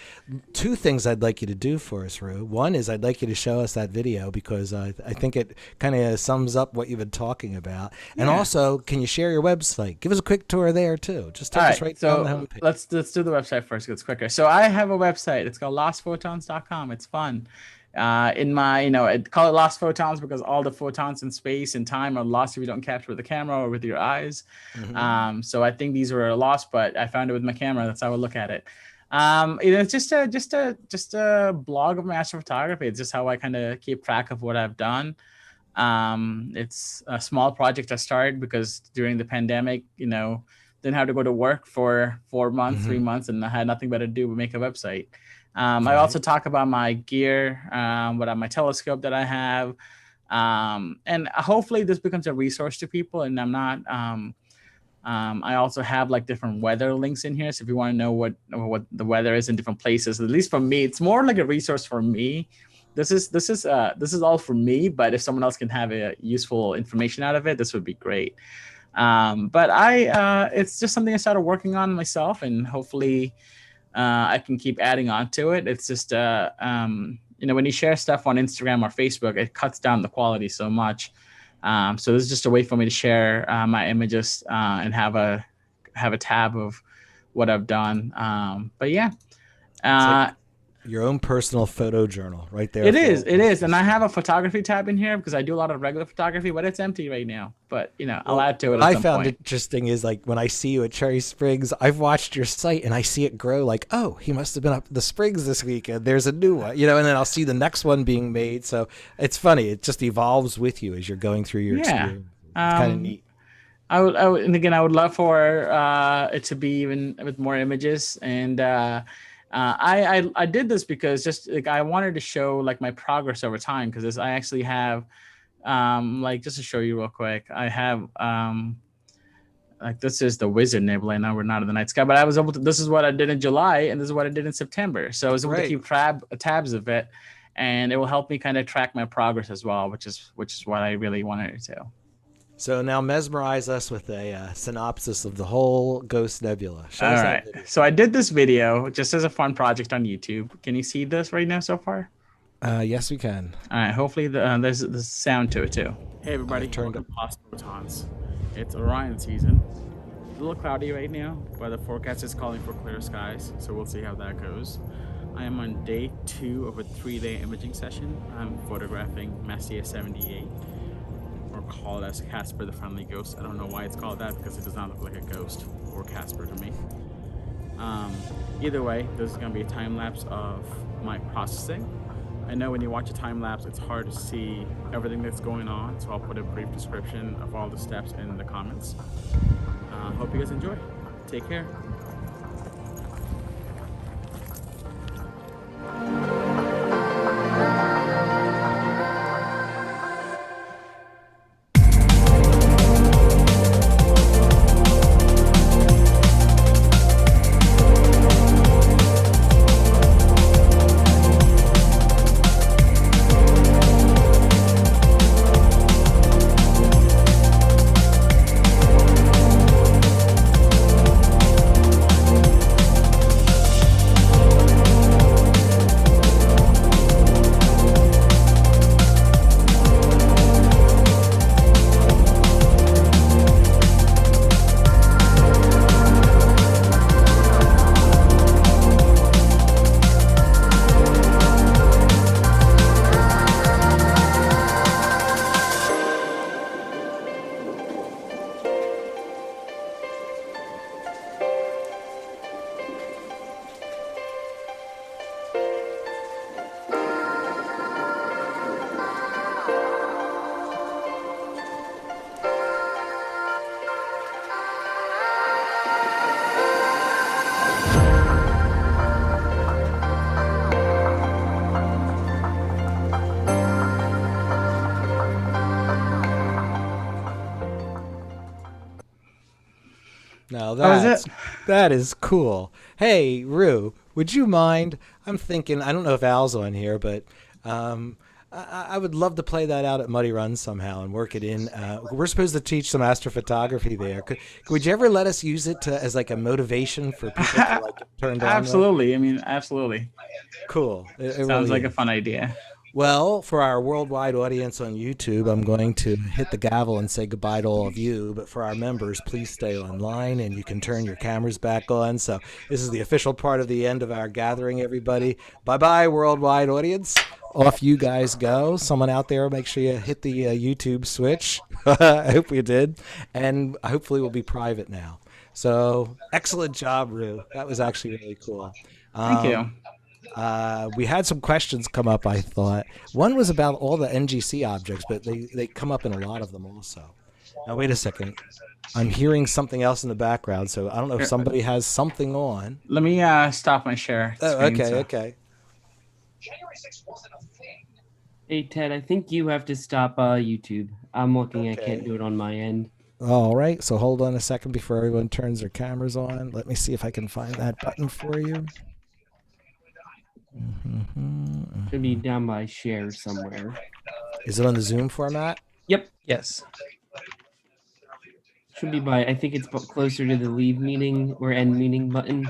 2 things I'd like you to do for us, Rue. One is I'd like you to show us that video, because I think it kind of sums up what you've been talking about. And also, can you share your website? Give us a quick tour there too. Just take us right down the homepage. Let's do the website first. It's quicker. So I have a website. It's called lostphotons.com. It's fun. In my, I call it lost photons because all the photons in space and time are lost if you don't capture with the camera or with your eyes. Mm-hmm. So I think these were lost, but I found it with my camera. That's how I look at it. It's just a blog of my astrophotography. It's just how I kind of keep track of what I've done. It's a small project I started because during the pandemic, didn't have to go to work for 4 months, 3 months, and I had nothing better to do but make a website. I Right. also talk about my gear, my telescope that I have, and hopefully this becomes a resource to people. And I'm not. I also have like different weather links in here, so if you want to know what the weather is in different places, at least for me, it's more like a resource for me. This is all for me, but if someone else can have a useful information out of it, this would be great. But it's just something I started working on myself, and hopefully I can keep adding on to it. It's just when you share stuff on Instagram or Facebook, it cuts down the quality so much. So this is just a way for me to share my images and have a tab of what I've done. But yeah, It's like uh, your own personal photo journal right there. it is. It is. And I have a photography tab in here because I do a lot of regular photography, but it's empty right now. But, I'll Well, add to it what at I some found point. interesting is like when I see you at Cherry Springs, I've watched your site and I see it grow like, oh, he must have been up at the Springs this weekend. There's a new one, and then I'll see the next one being made. So it's funny. It just evolves with you as you're going through your Yeah. experience. It's kind of Um, neat. and again, I would love for it to be even with more images. And I did this because just like I wanted to show like my progress over time because I actually have like just to show you real quick, I have like this is the Wizard Nebula. I know we're not in the night sky, but I was able to. This is what I did in July, and this is what I did in September. So I was able to Right. keep tabs of it, and it will help me kind of track my progress as well, which is what I really wanted it to. So now mesmerize us with a synopsis of the whole Ghost Nebula. Show All us right. that video. So I did this video just as a fun project on YouTube. Can you see this right now so far? Yes, we can. All right. Hopefully there's sound to it too. Hey everybody, turned welcome to Lost Photons. It's Orion season. It's a little cloudy right now, but the forecast is calling for clear skies, so we'll see how that goes. I am on day 2 of a 3-day imaging session. I'm photographing Messier 78, or called as Casper the Friendly Ghost. I don't know why it's called that because it does not look like a ghost or Casper to me. Either way, this is going to be a time lapse of my processing. I know when you watch a time lapse, it's hard to see everything that's going on, so I'll put a brief description of all the steps in the comments. Hope you guys enjoy. Take care. Now That was it. that is cool. Hey, Rue, would you mind? I'm thinking. I don't know if Al's on here, but I would love to play that out at Muddy Run somehow and work it in. We're supposed to teach some astrophotography there. Would you ever let us use it as like a motivation for people to like get turned on? Absolutely. I mean, absolutely. Cool. It Sounds really like a is. fun idea. Well, for our worldwide audience on YouTube, I'm going to hit the gavel and say goodbye to all of you. But for our members, please stay online and you can turn your cameras back on. So this is the official part of the end of our gathering, everybody. Bye-bye, worldwide audience. Off you guys go. Someone out there, make sure you hit the YouTube switch. I hope you did. And hopefully we'll be private now. So excellent job, Rue. That was actually really cool. Thank you. We had some questions come up, I thought. One was about all the NGC objects, but they come up in a lot of them also. Now, wait a second. I'm hearing something else in the background, so I don't know if somebody has something on. Let me stop my share. Oh, Screen, okay, so- okay. Hey Ted, I think you have to stop YouTube. I'm looking. I can't Okay. do it on my end. All right, so hold on a second before everyone turns their cameras on. Let me see if I can find that button for you. Should be down by share somewhere. Is it on the Zoom format? Yep. Yes. Should be by. I think it's closer to the leave meeting or end meeting button.